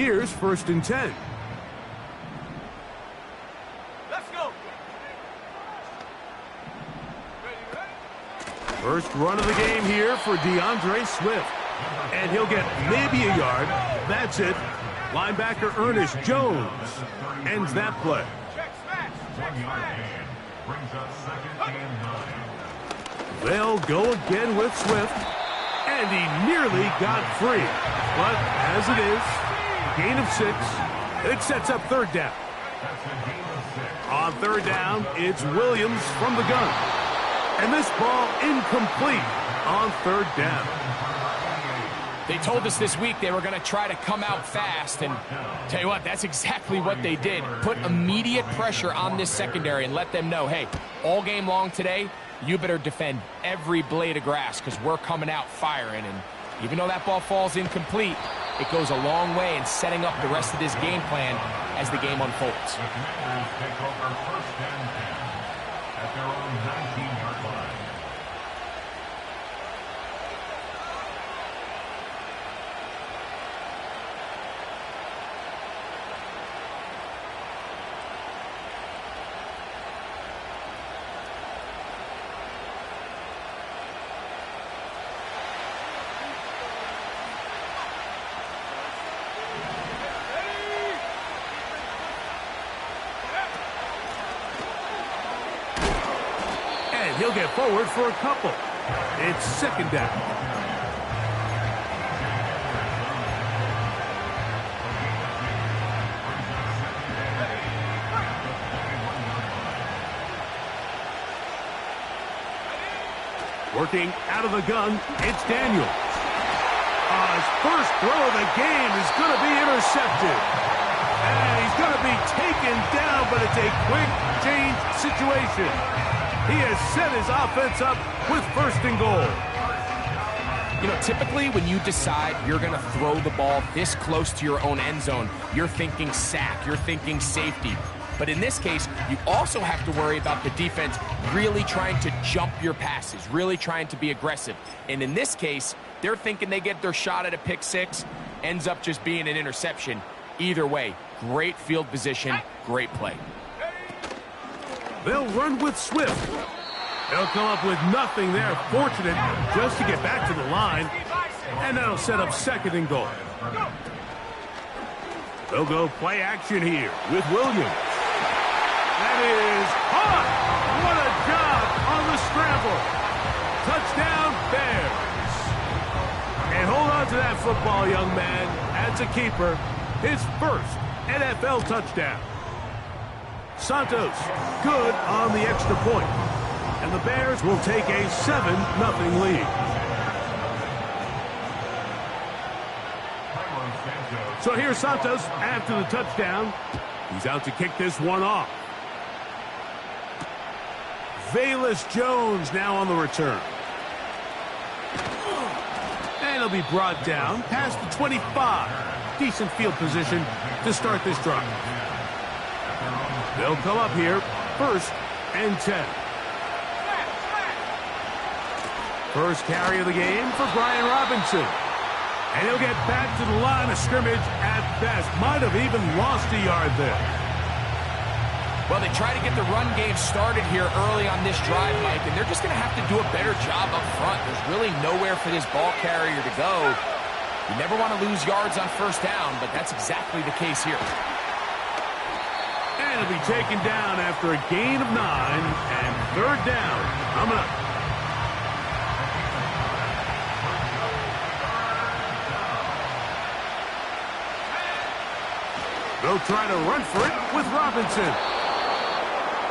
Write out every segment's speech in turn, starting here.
Here's 1st and 10. Let's go. First run of the game here for DeAndre Swift. And he'll get maybe a yard. That's it. Linebacker Ernest Jones ends that play. They'll go again with Swift. And he nearly got free. But as it is, gain of 6. It sets up 3rd down. On 3rd down, it's Williams from the gun. And this ball incomplete on 3rd down. They told us this week they were going to try to come out fast, and tell you what, that's exactly what they did. Put immediate pressure on this secondary and let them know, hey, all game long today, you better defend every blade of grass because we're coming out firing. And even though that ball falls incomplete, it goes a long way in setting up the rest of this game plan as the game unfolds. The Commanders take over 1st and 10 at their own 19-yard line. He'll get forward for a couple. It's 2nd down. Working out of the gun, it's Daniels. His first throw of the game is going to be intercepted. And he's going to be taken down, but it's a quick change situation. He has set his offense up with 1st and goal. You know, typically when you decide you're going to throw the ball this close to your own end zone, you're thinking sack, you're thinking safety. But in this case, you also have to worry about the defense really trying to jump your passes, really trying to be aggressive. And in this case, they're thinking they get their shot at a pick 6, ends up just being an interception. Either way, great field position, great play. They'll run with Swift. They'll come up with nothing there. Fortunate just to get back to the line. And that'll set up 2nd and goal. They'll go play action here with Williams. That is caught. What a job on the scramble. Touchdown, Bears. And hold on to that football, young man. That's a keeper. His first NFL touchdown. Santos, good on the extra point. And the Bears will take a 7-0 lead. So here's Santos after the touchdown. He's out to kick this one off. Velus Jones now on the return. And he'll be brought down past the 25. Decent field position to start this drive. They'll come up here, 1st and 10. First carry of the game for Brian Robinson. And he'll get back to the line of scrimmage at best. Might have even lost a yard there. Well, they try to get the run game started here early on this drive, Mike, and they're just going to have to do a better job up front. There's really nowhere for this ball carrier to go. You never want to lose yards on 1st down, but that's exactly the case here. And he'll be taken down after a gain of 9 and 3rd down coming up. They'll try to run for it with Robinson.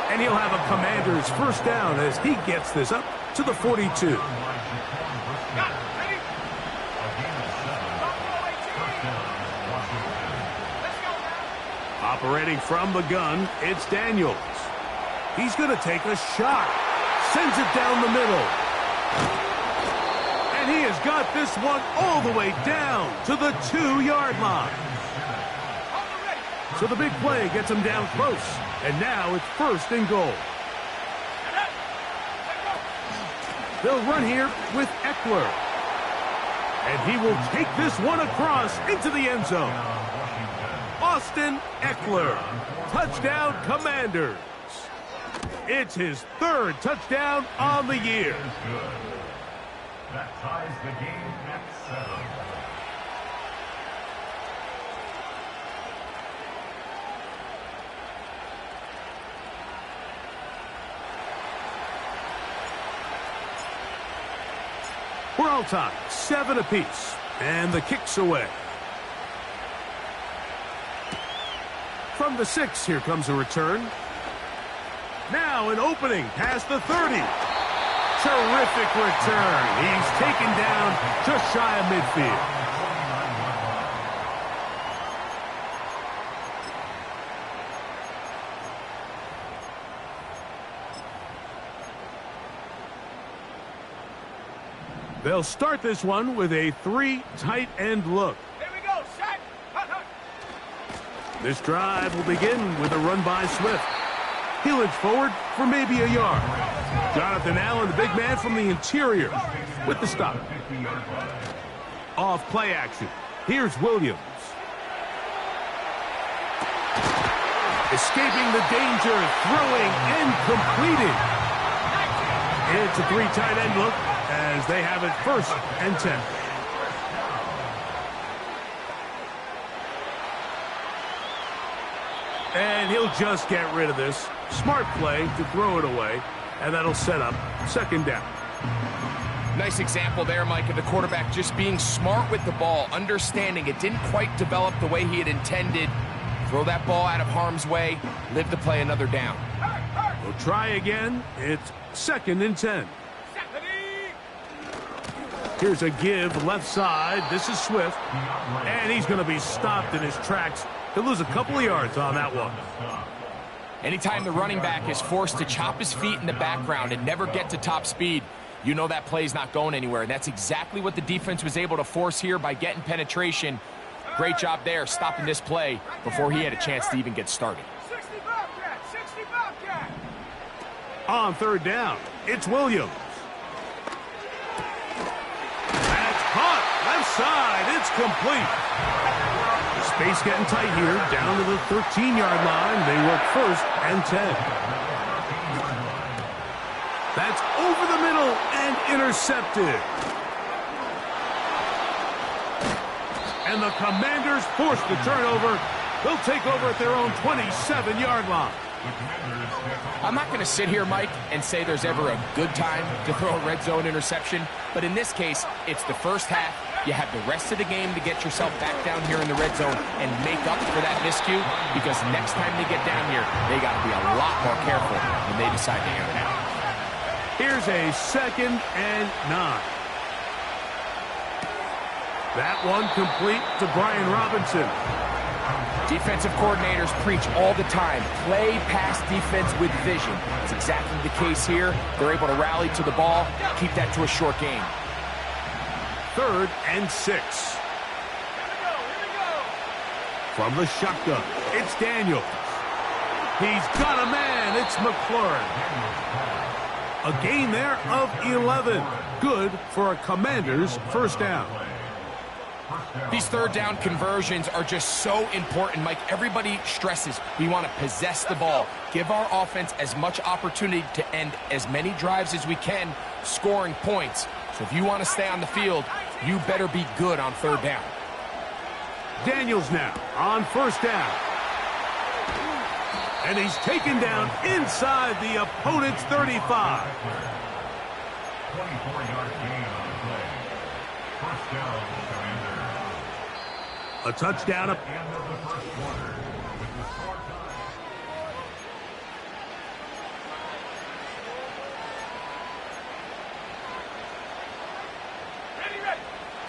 And he'll have a Commander's 1st down as he gets this up to the 42. Operating from the gun, it's Daniels. He's going to take a shot. Sends it down the middle. And he has got this one all the way down to the 2-yard line. So the big play gets him down close. And now it's 1st and goal. They'll run here with Eckler. And he will take this one across into the end zone. Austin Eckler. Touchdown, Commanders. It's his third touchdown on the year. That ties the game at 7. We're all tied, 7 apiece, and the kick's away. From the 6, here comes a return. Now an opening past the 30. Terrific return. He's taken down just shy of midfield. They'll start this one with a 3 tight end look. Here we go, set. This drive will begin with a run by Swift. He'll inch forward for maybe a yard. Jonathan Allen, the big man from the interior, with the stop. Off play action. Here's Williams. Escaping the danger, throwing and completing. It's a 3 tight end look as they have it 1st and 10. And he'll just get rid of this. Smart play to throw it away, and that'll set up 2nd down. Nice example there, Mike, of the quarterback just being smart with the ball, understanding it didn't quite develop the way he had intended. Throw that ball out of harm's way, live to play another down. We'll try again. It's 2nd and 10. Here's a give left side. This is Swift. And he's going to be stopped in his tracks. He'll lose a couple of yards on that one. Anytime the running back is forced to chop his feet in the background and never get to top speed, you know that play's not going anywhere. And that's exactly what the defense was able to force here by getting penetration. Great job there, stopping this play before he had a chance to even get started. 60 Bobcat, 60 Bobcat. On 3rd down, it's Williams. That's caught. Left side. It's complete. Space getting tight here. Down to the 13-yard line. They work 1st and 10. That's over the middle and intercepted. And the Commanders force the turnover. They'll take over at their own 27-yard line. I'm not going to sit here, Mike, and say there's ever a good time to throw a red zone interception, but in this case, it's the first half. You have the rest of the game to get yourself back down here in the red zone and make up for that miscue, because next time they get down here, they got to be a lot more careful when they decide to air it out. Here's a 2nd and 9. That one complete to Brian Robinson. Defensive coordinators preach all the time, play pass defense with vision. It's exactly the case here. They're able to rally to the ball, keep that to a short game. 3rd and 6. From the shotgun, it's Daniels. He's got a man. It's McLaurin. A gain there of 11. Good for a Commander's 1st down. These 3rd down conversions are just so important, Mike. Everybody stresses we want to possess the ball, give our offense as much opportunity to end as many drives as we can, scoring points. So if you want to stay on the field, you better be good on 3rd down. Daniels now on 1st down. And he's taken down inside the opponent's 35. 24-yard gain on the play. 1st down, Commanders. A touchdown. End of the 1st quarter with the score tied. Ready.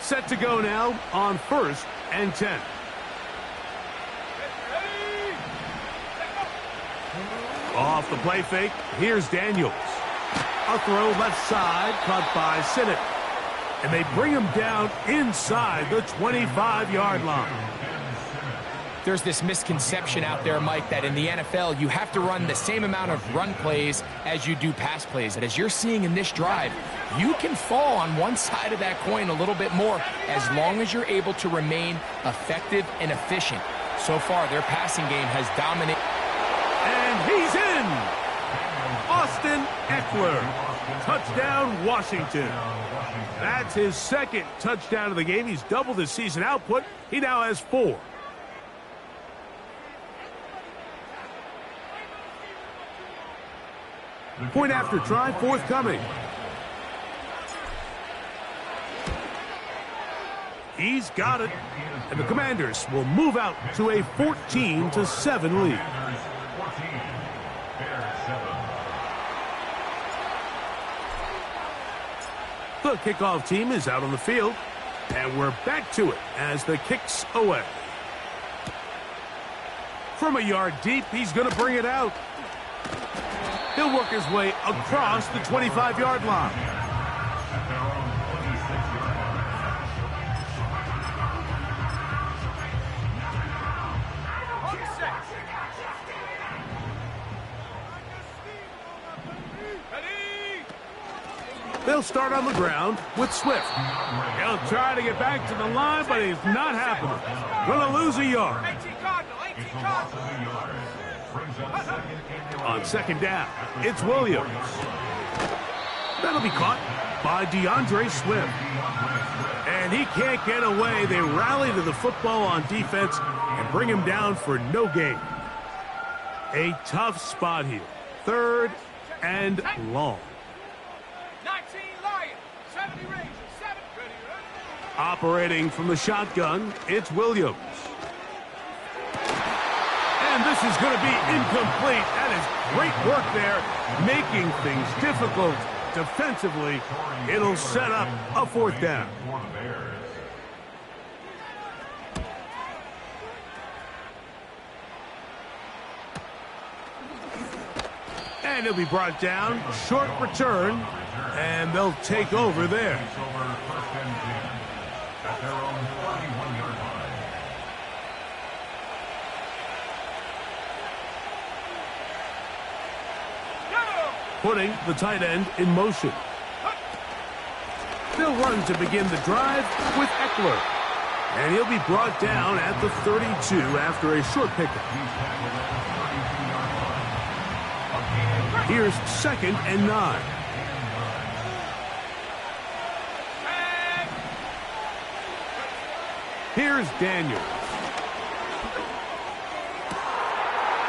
Set to go now on 1st and 10. Off the play fake, here's Daniels. A throw left side, caught by Sinnott. And they bring him down inside the 25-yard line. There's this misconception out there, Mike, that in the NFL, you have to run the same amount of run plays as you do pass plays. And as you're seeing in this drive, you can fall on one side of that coin a little bit more as long as you're able to remain effective and efficient. So far, their passing game has dominated. And he's in! Austin Eckler. Touchdown, Washington. That's his second touchdown of the game. He's doubled his season output. He now has 4. Point after try forthcoming. He's got it. And the Commanders will move out to a 14-7 lead. The kickoff team is out on the field. And we're back to it as the kick's away. From a yard deep, he's going to bring it out. He'll work his way across the 25-yard line. They'll start on the ground with Swift. He'll try to get back to the line, but it's not happening. Gonna lose a yard. On second down, it's Williams. That'll be caught by DeAndre Swift. And he can't get away. They rally to the football on defense and bring him down for no gain. A tough spot here. 3rd and long. 19 Lions, 70 Rangers, 7. Operating from the shotgun, it's Williams. And this is going to be incomplete. That is great work there, making things difficult defensively. It'll set up a 4th down. And he'll be brought down. Short return. And they'll take over there. Putting the tight end in motion. They'll run to begin the drive with Eckler. And he'll be brought down at the 32 after a short pickup. Here's 2nd and 9. Here's Daniels.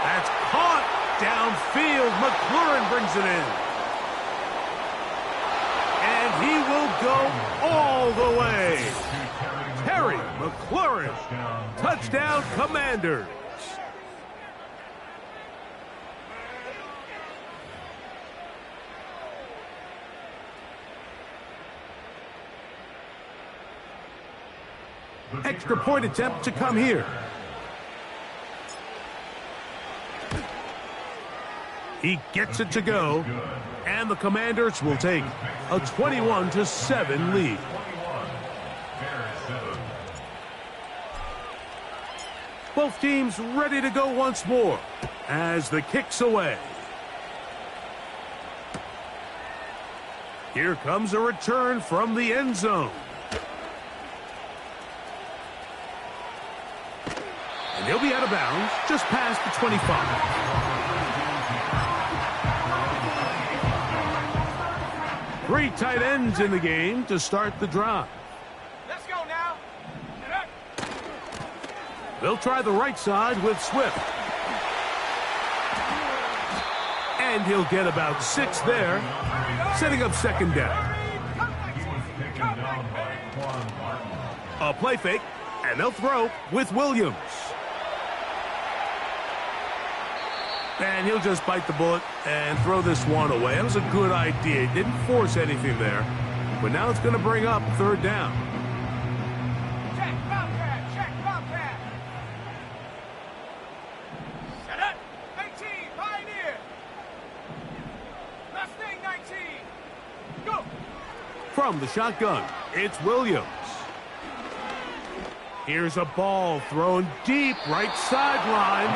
That's caught downfield. McLaurin brings it in. And he will go all the way. Terry McLaurin. Touchdown, Commanders. Extra point attempt to come here. He gets it to go, and the Commanders will take a 21-7 lead. Both teams ready to go once more as the kick's away. Here comes a return from the end zone. And he'll be out of bounds just past the 25. Three tight ends in the game to start the drive. Let's go now. They'll try the right side with Swift. And he'll get about 6 there, setting up 2nd down. A play fake, and they'll throw with Williams. And he'll just bite the bullet and throw this one away. That was a good idea. He didn't force anything there. But now it's going to bring up 3rd down. Check, Bobcat, check, Bobcat. Set up. 19, Pioneer. Mustang 19. Go. From the shotgun, it's Williams. Here's a ball thrown deep right sideline.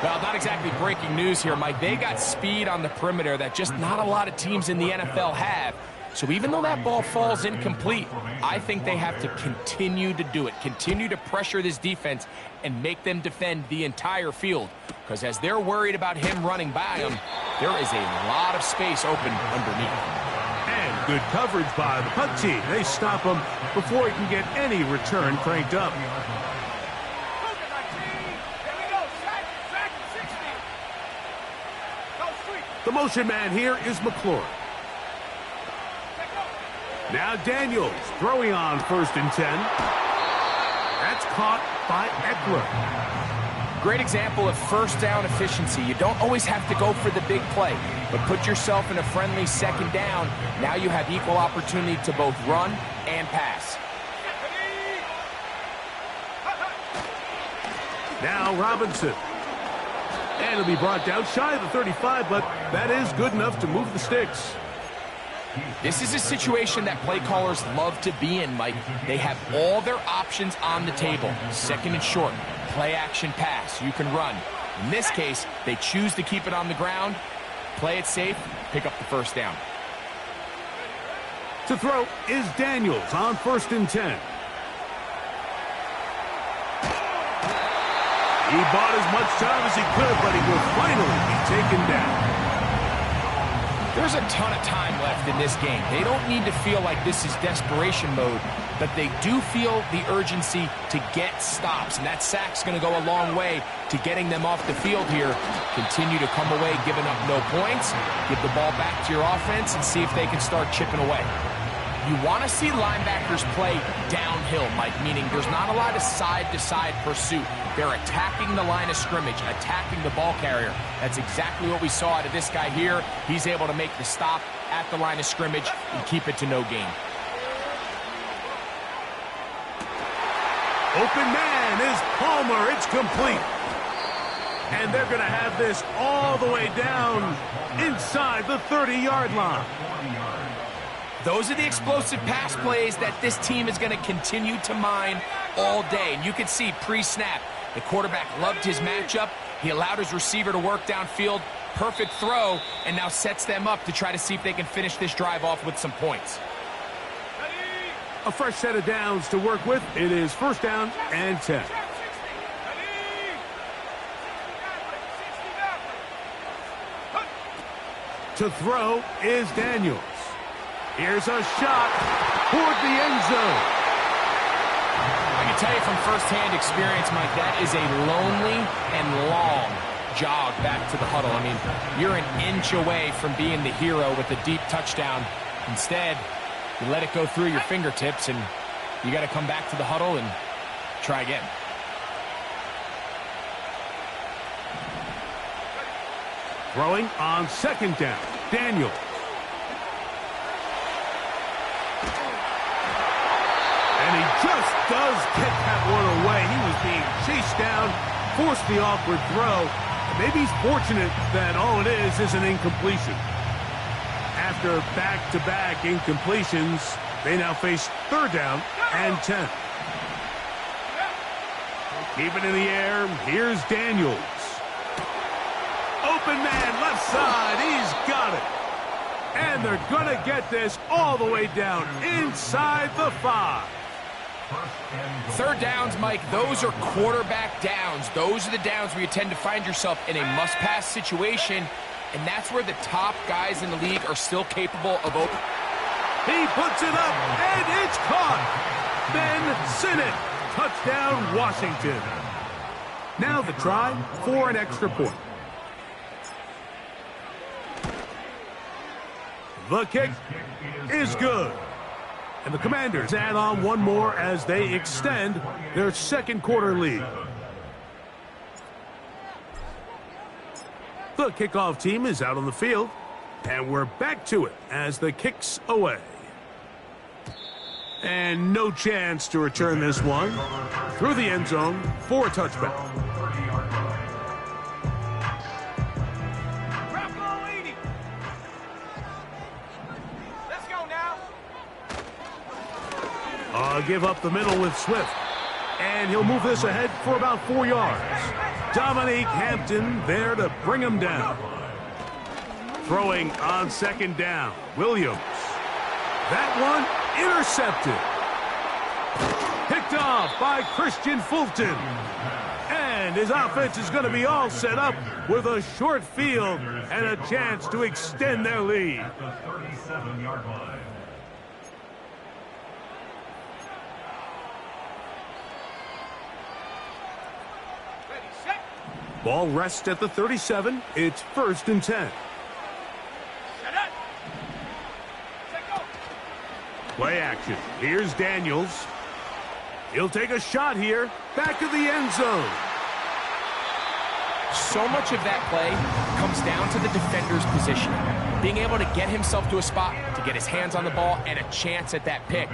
Well, not exactly breaking news here, Mike. They got speed on the perimeter that just not a lot of teams in the NFL have. So even though that ball falls incomplete, I think they have to continue to do it, continue to pressure this defense and make them defend the entire field. Because as they're worried about him running by them, there is a lot of space open underneath. And good coverage by the punt team. They stop him before he can get any return cranked up. The motion man here is McLaurin. Now Daniels throwing on 1st and 10. That's caught by Eckler. Great example of first down efficiency. You don't always have to go for the big play, but put yourself in a friendly 2nd down. Now you have equal opportunity to both run and pass. Now Robinson. And it'll be brought down shy of the 35, but that is good enough to move the sticks. This is a situation that play callers love to be in, Mike. They have all their options on the table. 2nd and short, play action pass. You can run. In this case, they choose to keep it on the ground, play it safe, pick up the 1st down. To throw is Daniels on 1st and 10. He bought as much time as he could, but he will finally be taken down. There's a ton of time left in this game. They don't need to feel like this is desperation mode, but they do feel the urgency to get stops, and that sack's going to go a long way to getting them off the field here. Continue to come away giving up no points, give the ball back to your offense, and see if they can start chipping away. You want to see linebackers play downhill, Mike, meaning there's not a lot of side-to-side pursuit. They're attacking the line of scrimmage, attacking the ball carrier. That's exactly what we saw out of this guy here. He's able to make the stop at the line of scrimmage and keep it to no gain. Open man is Palmer. It's complete. And they're going to have this all the way down inside the 30-yard line. Those are the explosive pass plays that this team is going to continue to mine all day. And you can see pre-snap, the quarterback loved his matchup. He allowed his receiver to work downfield. Perfect throw, and now sets them up to try to see if they can finish this drive off with some points. A fresh set of downs to work with. It is 1st down and 10. To throw is Daniels. Here's a shot toward the end zone. I can tell you from firsthand experience, Mike, that is a lonely and long jog back to the huddle. I mean, you're an inch away from being the hero with a deep touchdown. Instead, you let it go through your fingertips, and you got to come back to the huddle and try again. Throwing on 2nd down, Daniels. And he just does get that one away. He was being chased down, forced the awkward throw. Maybe he's fortunate that all it is an incompletion. After back-to-back incompletions, they now face 3rd down and 10. Keep it in the air. Here's Daniels. Open man, left side. He's got it. And they're going to get this all the way down inside the 5. 3rd downs, Mike, those are quarterback downs. Those are the downs where you tend to find yourself in a must-pass situation, and that's where the top guys in the league are still capable of open. He puts it up, and it's caught. Ben Sinnott, touchdown, Washington. Now the try for an extra point. The kick is good. And the Commanders add on one more as they extend their 2nd quarter lead. The kickoff team is out on the field, and we're back to it as the kick's away. And no chance to return this one through the end zone for a touchback. Give up the middle with Swift. And he'll move this ahead for about 4 yards. Dominique Hampton there to bring him down. Throwing on second down, Williams. That one intercepted. Picked off by Christian Fulton. And his offense is going to be all set up with a short field and a chance to extend their lead. At the 37-yard line. Ready, set. Ball rests at the 37. It's 1st and 10. Set up. Set go. Play action. Here's Daniels. He'll take a shot here. Back of the end zone. So much of that play comes down to the defender's positioning. Being able to get himself to a spot, to get his hands on the ball, and a chance at that pick.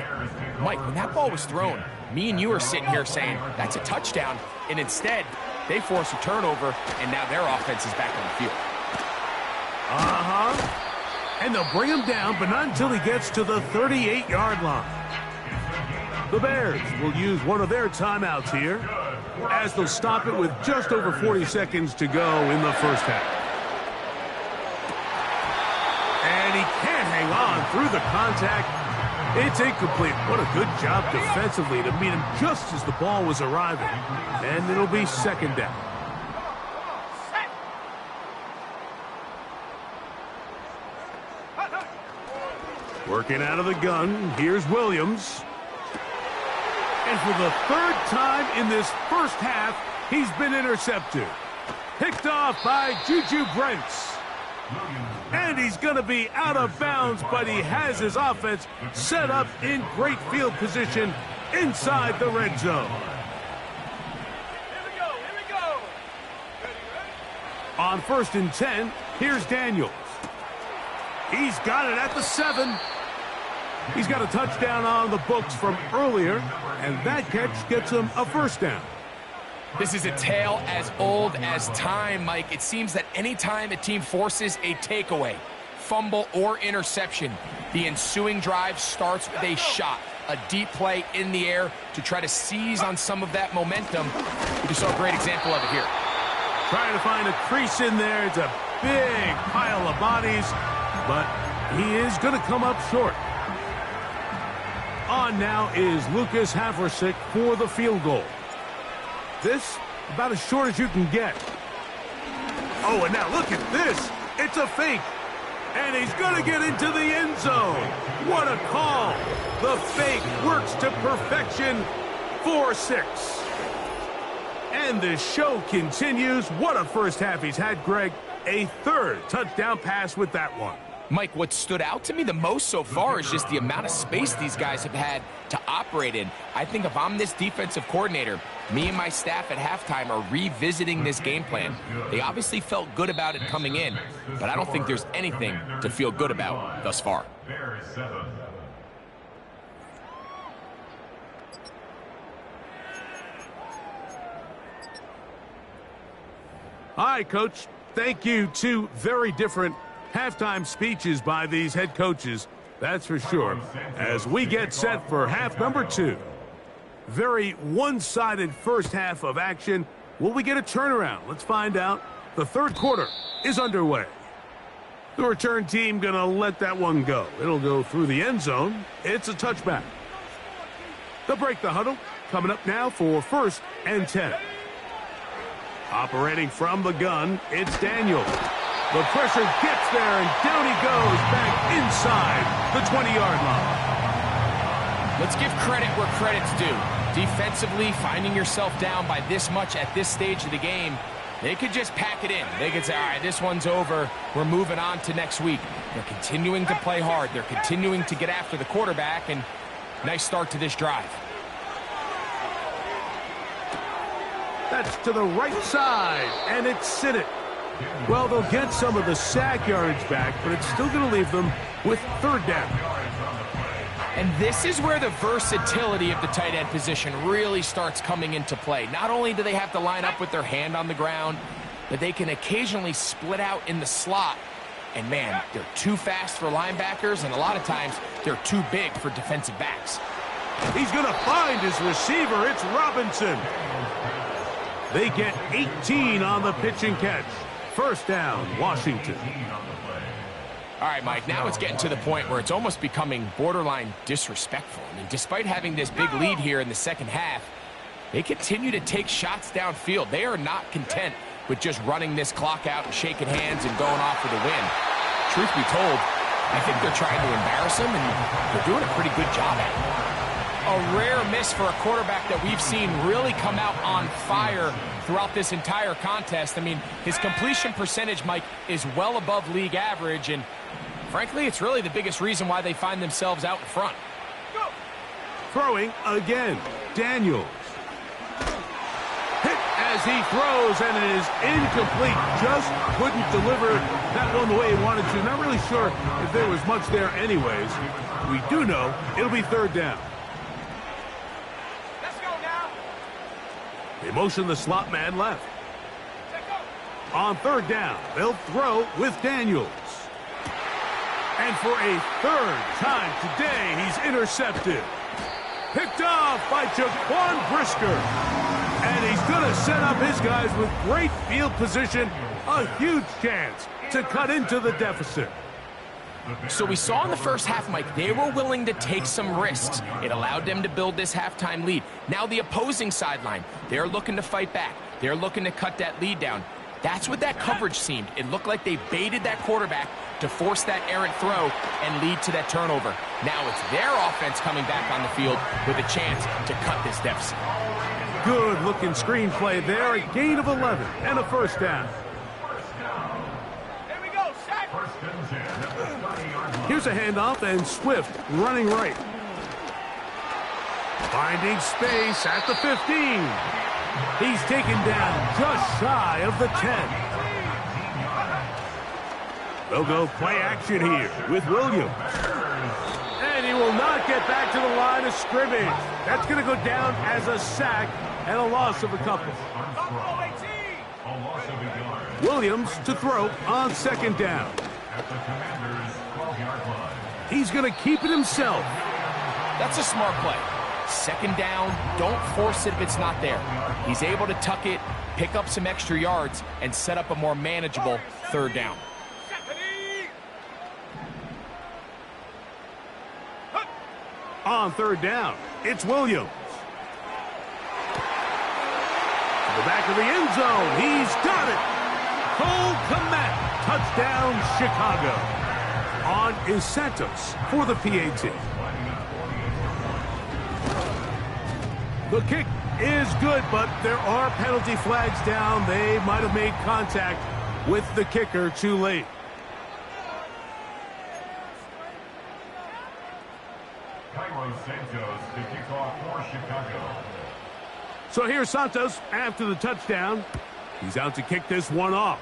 Mike, when that ball was thrown, me and you are sitting here saying, that's a touchdown. And instead, they force a turnover, and now their offense is back on the field. And they'll bring him down, but not until he gets to the 38-yard line. The Bears will use one of their timeouts here, as they'll stop it with just over 40 seconds to go in the first half. And he can't hang on through the contact. It's incomplete. What a good job defensively to meet him just as the ball was arriving. And it'll be second down. Set. Working out of the gun, here's Williams. And for the 3rd time in this first half, he's been intercepted. Picked off by Juju Brents. And he's going to be out of bounds, but he has his offense set up in great field position inside the red zone. Here we go. Here we go. Ready, ready. On 1st and 10, here's Daniels. He's got it at the 7. He's got a touchdown on the books from earlier, and that catch gets him a first down. This is a tale as old as time, Mike. It seems that anytime a team forces a takeaway, fumble, or interception, the ensuing drive starts with a shot, a deep play in the air to try to seize on some of that momentum. We just saw a great example of it here. Trying to find a crease in there. It's a big pile of bodies, but he is going to come up short. On now is Lucas Haversick for the field goal. This, about as short as you can get. Oh, and now look at this. It's a fake. And he's going to get into the end zone. What a call. The fake works to perfection. 4-6. And the show continues. What a first half he's had, Greg. A 3rd touchdown pass with that one. Mike, what stood out to me the most so far is just the amount of space these guys have had to operate in. I think if I'm this defensive coordinator, me and my staff at halftime are revisiting this game plan. They obviously felt good about it coming in, but I don't think there's anything to feel good about thus far. Bears 7. Hi, Coach. Thank you. 2 very different halftime speeches by these head coaches, that's for sure, as we get set for half number 2. Very one-sided first half of action. Will we get a turnaround? Let's find out. The 3rd quarter is underway. The return team going to let that one go. It'll go through the end zone. It's a touchback. They'll break the huddle. Coming up now for 1st and 10. Operating from the gun, it's Daniel. The pressure gets there, and down he goes back inside the 20-yard line. Let's give credit where credit's due. Defensively, finding yourself down by this much at this stage of the game, they could just pack it in. They could say, all right, this one's over. We're moving on to next week. They're continuing to play hard. They're continuing to get after the quarterback, and nice start to this drive. That's to the right side, and it's Sinnott. Well, they'll get some of the sack yardage back, but it's still going to leave them with 3rd down. And this is where the versatility of the tight end position really starts coming into play. Not only do they have to line up with their hand on the ground, but they can occasionally split out in the slot. And, man, they're too fast for linebackers, and a lot of times they're too big for defensive backs. He's going to find his receiver. It's Robinson. They get 18 on the pitch and catch. First down, Washington. All right, Mike, now it's getting to the point where it's almost becoming borderline disrespectful. I mean, despite having this big lead here in the second half, they continue to take shots downfield. They are not content with just running this clock out and shaking hands and going off for the win. Truth be told, I think they're trying to embarrass him, and they're doing a pretty good job at it. A rare miss for a quarterback that we've seen really come out on fire throughout this entire contest. I mean, his completion percentage, Mike, is well above league average, and frankly, it's really the biggest reason why they find themselves out in front. Go. Throwing again, Daniels. Hit as he throws, and it is incomplete. Just couldn't deliver that one the way he wanted to. Not really sure if there was much there anyways. We do know it'll be third down. Let's go now. They motion the slot man left. Let's go. On third down, they'll throw with Daniels. And for a third time today, he's intercepted. Picked off by Jaquan Brisker. And he's going to set up his guys with great field position. A huge chance to cut into the deficit. So we saw in the first half, Mike, they were willing to take some risks. It allowed them to build this halftime lead. Now the opposing sideline, they're looking to fight back. They're looking to cut that lead down. That's what that coverage seemed. It looked like they baited that quarterback to force that errant throw and lead to that turnover. Now it's their offense coming back on the field with a chance to cut this deficit. Good-looking screenplay there. A gain of 11 and a first down. Here we go, sack. Here's a handoff, and Swift running right. Finding space at the 15. He's taken down just shy of the 10. They'll go play action here with Williams. And he will not get back to the line of scrimmage. That's going to go down as a sack and a loss of a couple. Williams to throw on second down. He's going to keep it himself. That's a smart play. Second down, don't force it if it's not there. He's able to tuck it, pick up some extra yards, and set up a more manageable third down. On third down, it's Williams. To the back of the end zone, he's got it. Cole Kmet, touchdown Chicago. On is Santos for the PAT. The kick is good, but there are penalty flags down. They might have made contact with the kicker too late. Santos to kick off for Chicago. So here's Santos after the touchdown. He's out to kick this one off.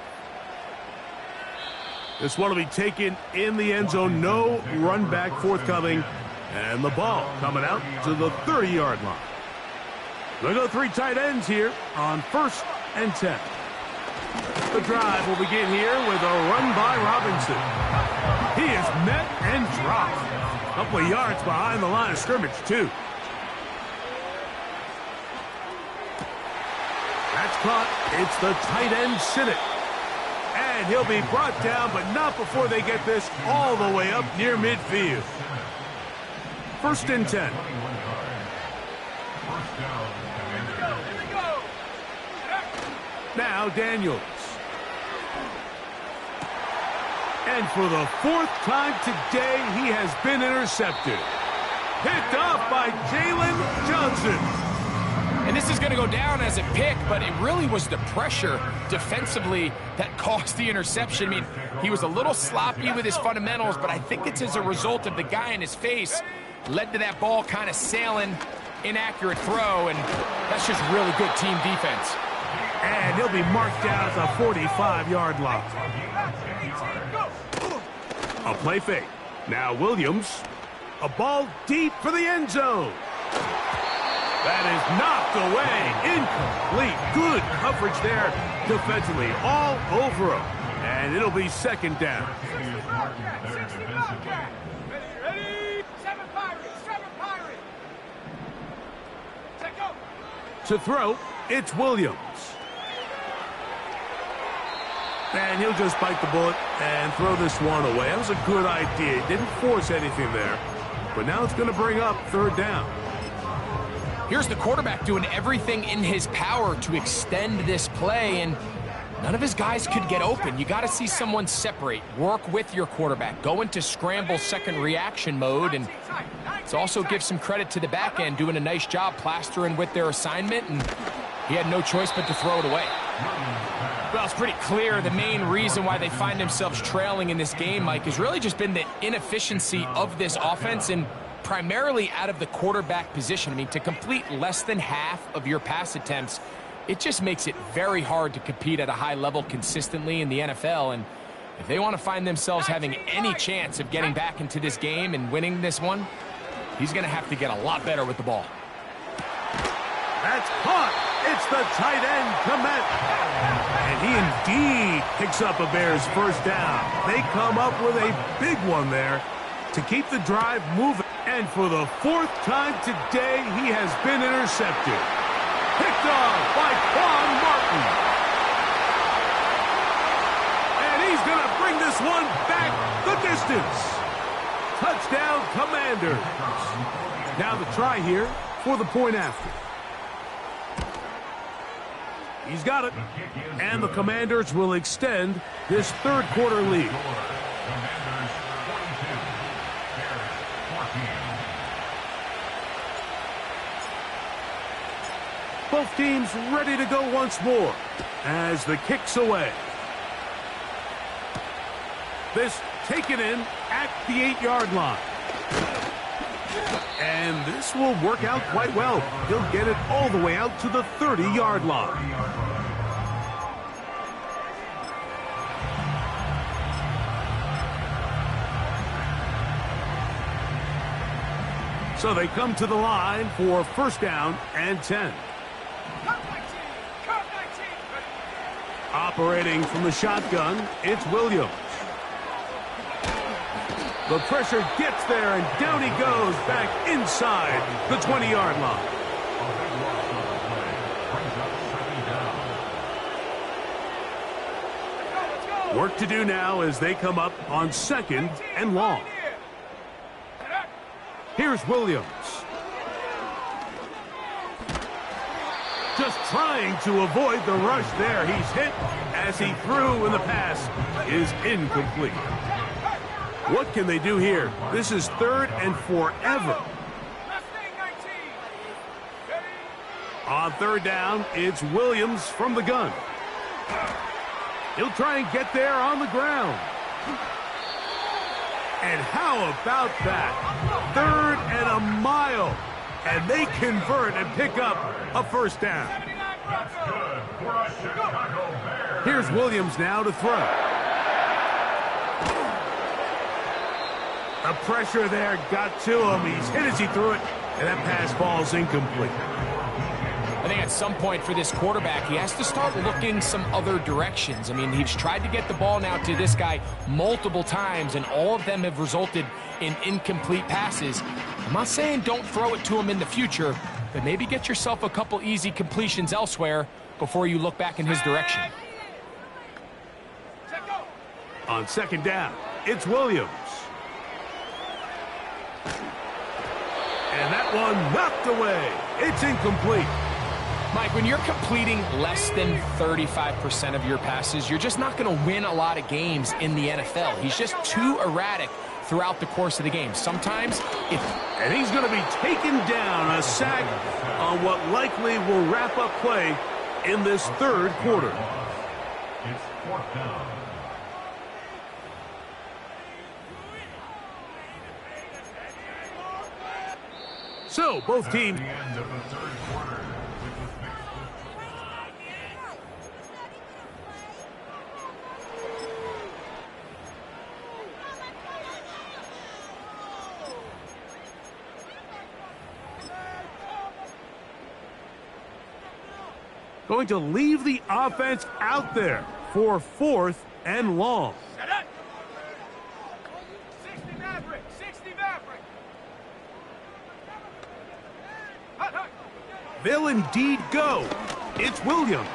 This one will be taken in the end zone. No run back forthcoming. And the ball coming out to the 30-yard line. They'll go three tight ends here on 1st and 10. The drive will begin here with a run by Robinson. He is met and dropped. A couple of yards behind the line of scrimmage, too. That's caught. It's the tight end, Sinnott. And he'll be brought down, but not before they get this all the way up near midfield. 1st and 10. Now Daniels. And for the 4th time today, he has been intercepted. Picked off by Jalen Johnson. And this is going to go down as a pick, but it really was the pressure defensively that caused the interception. I mean, he was a little sloppy with his fundamentals, but I think it's as a result of the guy in his face led to that ball kind of sailing, inaccurate throw, and that's just really good team defense. And he'll be marked down at the 45-yard line. A play fake. Now Williams. A ball deep for the end zone. That is knocked away. Incomplete. Good coverage there defensively. All over him. And it'll be 2nd down. Ready? 7 Pirates. To throw, it's Williams. And he'll just bite the bullet and throw this one away. That was a good idea. He didn't force anything there. But now it's going to bring up third down. Here's the quarterback doing everything in his power to extend this play, and none of his guys could get open. You got to see someone separate, work with your quarterback, go into scramble second reaction mode, and it's also give some credit to the back end doing a nice job plastering with their assignment, and he had no choice but to throw it away. Well, it's pretty clear the main reason why they find themselves trailing in this game, Mike, has really just been the inefficiency of this offense and primarily out of the quarterback position. I mean, to complete less than half of your pass attempts, it just makes it very hard to compete at a high level consistently in the NFL. And if they want to find themselves having any chance of getting back into this game and winning this one, he's going to have to get a lot better with the ball. That's caught. It's the tight end, Komet. And he indeed picks up a Bears first down. They come up with a big one there to keep the drive moving. And for the fourth time today, he has been intercepted. Picked off by Quan Martin. And he's going to bring this one back the distance. Touchdown, Commanders. Now the try here for the point after. He's got it. And the Commanders will extend this third quarter lead. Commanders 42, Bears 14. Both teams ready to go once more as the kick's away. This taken in at the 8-yard line. And this will work out quite well. He'll get it all the way out to the 30-yard line. So they come to the line for first down and 10. Operating from the shotgun, it's Williams. The pressure gets there, and down he goes back inside the 20-yard line. Work to do now as they come up on second and long. Here's Williams. Just trying to avoid the rush there. He's hit as he threw, and the pass is incomplete. What can they do here? This is third and forever. On third down, it's Williams from the gun. He'll try and get there on the ground. And how about that? Third and a mile. And they convert and pick up a first down. Here's Williams now to throw. The pressure there got to him. He's hit as he threw it, and that pass falls incomplete. I think at some point for this quarterback, he has to start looking some other directions. I mean, he's tried to get the ball now to this guy multiple times, and all of them have resulted in incomplete passes. I'm not saying don't throw it to him in the future, but maybe get yourself a couple easy completions elsewhere before you look back in his direction. On second down, it's Williams. And that one knocked away. It's incomplete. Mike, when you're completing less than 35% of your passes, you're just not going to win a lot of games in the NFL. He's just too erratic throughout the course of the game. Sometimes and he's going to be taken down, a sack on what likely will wrap up play in this third quarter. It's fourth down. So both teams. At the end of the third quarter, with the fifth. Going to leave the offense out there for fourth and long. Set up. 60 Maverick. 60 Maverick. Hut, hut. They'll indeed go. It's Williams.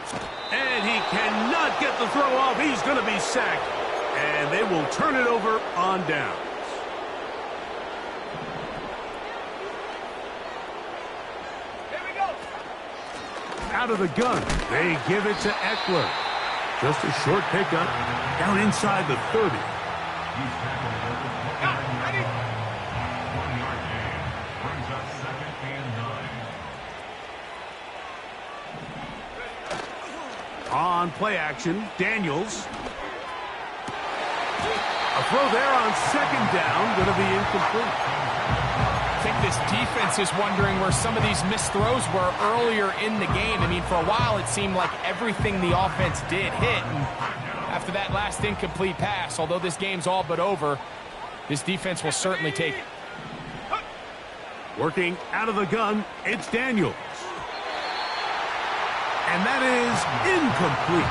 And he cannot get the throw off. He's going to be sacked. And they will turn it over on downs. Here we go. Out of the gun, they give it to Eckler. Just a short pickup down inside the 30. On play action, Daniels. A throw there on second down, going to be incomplete. I think this defense is wondering where some of these missed throws were earlier in the game. I mean, for a while it seemed like everything the offense did hit. And after that last incomplete pass, although this game's all but over, this defense will certainly take it. Working out of the gun, it's Daniels. And that is incomplete.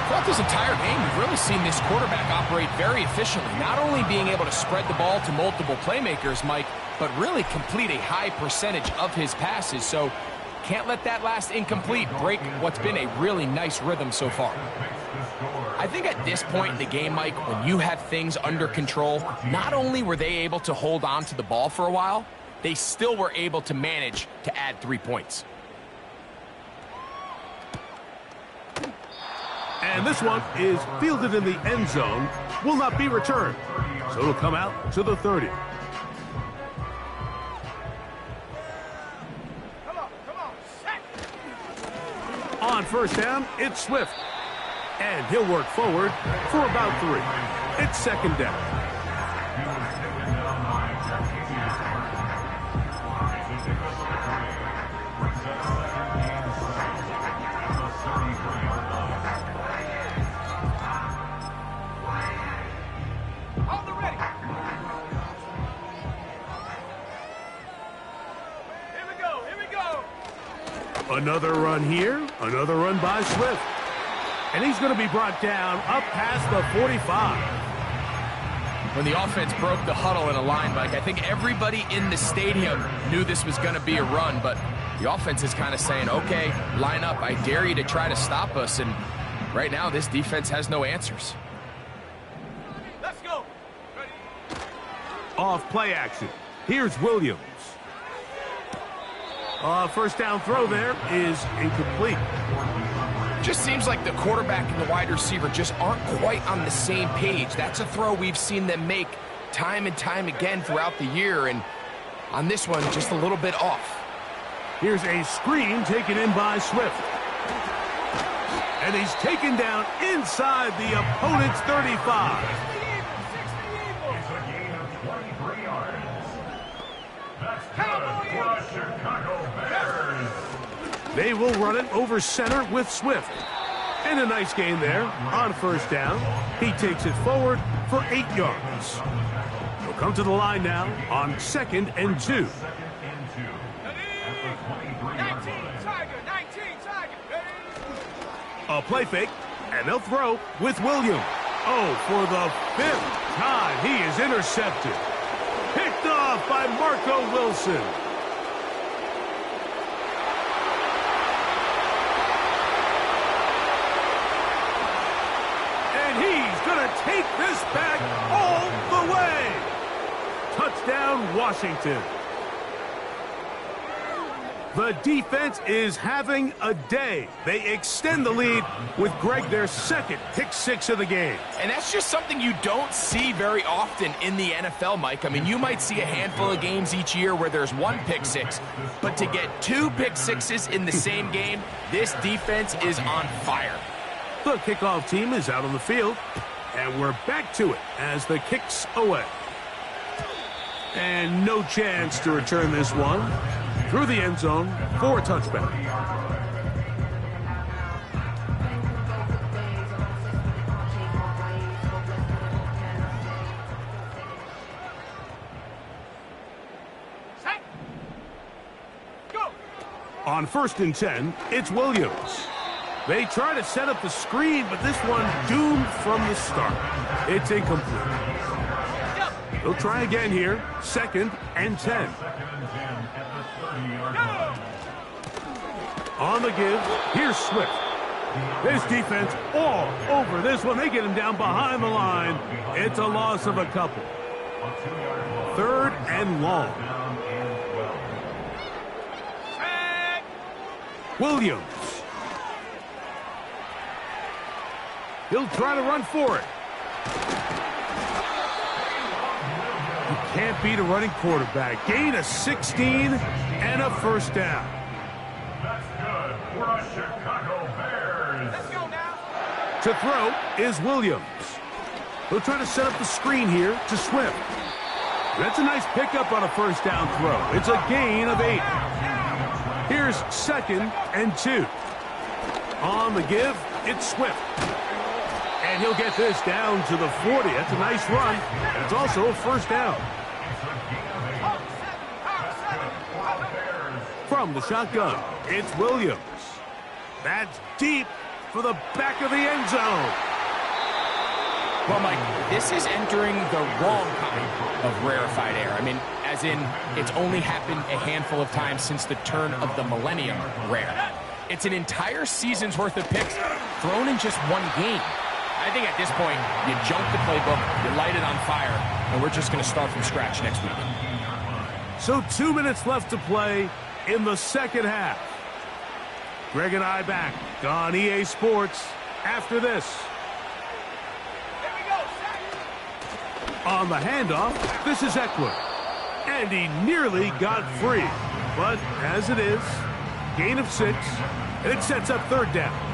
Throughout this entire game, we've really seen this quarterback operate very efficiently, not only being able to spread the ball to multiple playmakers, Mike, but really complete a high percentage of his passes. So can't let that last incomplete break what's been a really nice rhythm so far. I think at this point in the game, Mike, when you have things under control, not only were they able to hold on to the ball for a while, they still were able to manage to add 3 points. And this one is fielded in the end zone, will not be returned. So it'll come out to the 30. Come on, sack. On first down, it's Swift. And he'll work forward for about 3. It's second down. Another run here, another run by Swift. And he's going to be brought down up past the 45. When the offense broke the huddle in a line, Mike, I think everybody in the stadium knew this was going to be a run, but the offense is kind of saying, okay, line up, I dare you to try to stop us, and right now this defense has no answers. Let's go. Ready. Off play action, here's Williams. First down throw there is incomplete. Just seems like the quarterback and the wide receiver just aren't quite on the same page. That's a throw we've seen them make time and time again throughout the year, and on this one, just a little bit off. Here's a screen taken in by Swift. And he's taken down inside the opponent's 35. It's a gain of 23 yards. That's good for the Chicago Bears. They will run it over center with Swift. And a nice gain there on first down. He takes it forward for 8 yards. He'll come to the line now on 2nd and 2. 19 Tiger. A play fake, and they'll throw with Williams. Oh, for the 5th time, he is intercepted. Picked off by Marco Wilson. And he's going to take this back all the way. Touchdown, Washington. The defense is having a day. They extend the lead with Greg, their second pick six of the game. And that's just something you don't see very often in the NFL, Mike. I mean, you might see a handful of games each year where there's one pick six, but to get 2 pick sixes in the same game, this defense is on fire. The kickoff team is out on the field, and we're back to it as the kick's away. And no chance to return this one. Through the end zone for a touchback. Set. Go. On 1st and 10, it's Williams. They try to set up the screen, but this one doomed from the start. It's incomplete. They'll try again here. 2nd and 10. On the give, here's Swift. This defense all over this one. They get him down behind the line. It's a loss of a couple. 3rd and long. Williams. He'll try to run for it. You can't beat a running quarterback. Gain of 16 and a first down. That's good for the Chicago Bears. Let's go now. To throw is Williams. He'll try to set up the screen here to Swift. That's a nice pickup on a first down throw. It's a gain of 8. Here's 2nd and 2. On the give, it's Swift. And he'll get this down to the 40. That's a nice run. And it's also a first down. From the shotgun, it's Williams. That's deep for the back of the end zone. Well, Mike, this is entering the wrong kind of rarefied air. I mean, as in, it's only happened a handful of times since the turn of the millennium rare. It's an entire season's worth of picks thrown in just one game. I think at this point, you jump the playbook, you light it on fire, and we're just going to start from scratch next week. So 2 minutes left to play in the second half. Greg and I back on EA Sports after this. On the handoff, this is Eckler. And he nearly got free. But as it is, gain of 6, and it sets up 3rd down.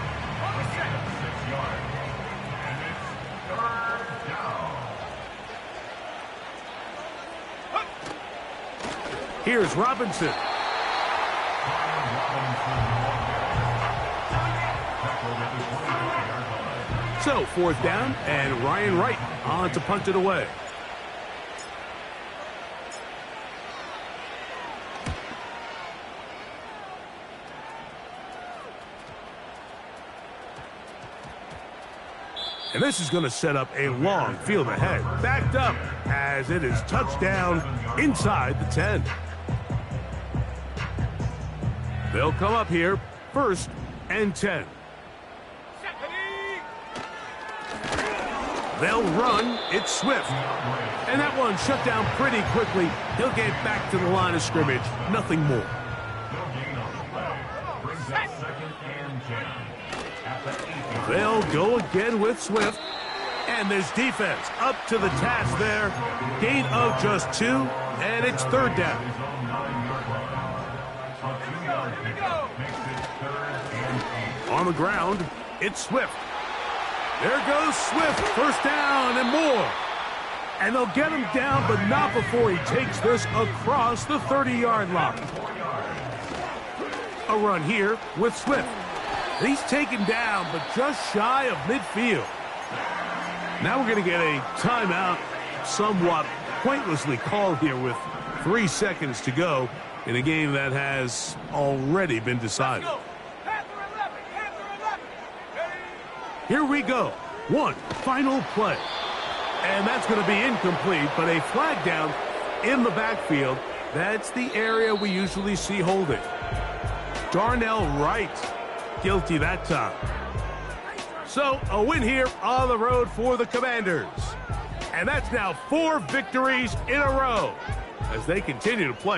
Here's Robinson. So 4th down, and Ryan Wright on to punt it away. And this is going to set up a long field ahead. Backed up as it is touchdown inside the 10. They'll come up here 1st and 10. They'll run. It's Swift. And that one shut down pretty quickly. He'll get back to the line of scrimmage. Nothing more. They'll go again with Swift. And this defense up to the task there. Gain of just 2, and it's 3rd down. On the ground, it's Swift. There goes Swift, 1st down and more. And they'll get him down, but not before he takes this across the 30-yard line. A run here with Swift. He's taken down, but just shy of midfield. Now we're going to get a timeout, somewhat pointlessly called here with 3 seconds to go in a game that has already been decided. Here we go. One final play. And that's going to be incomplete, but a flag down in the backfield. That's the area we usually see holding. Darnell Wright, guilty that time. So a win here on the road for the Commanders. And that's now 4 victories in a row as they continue to play.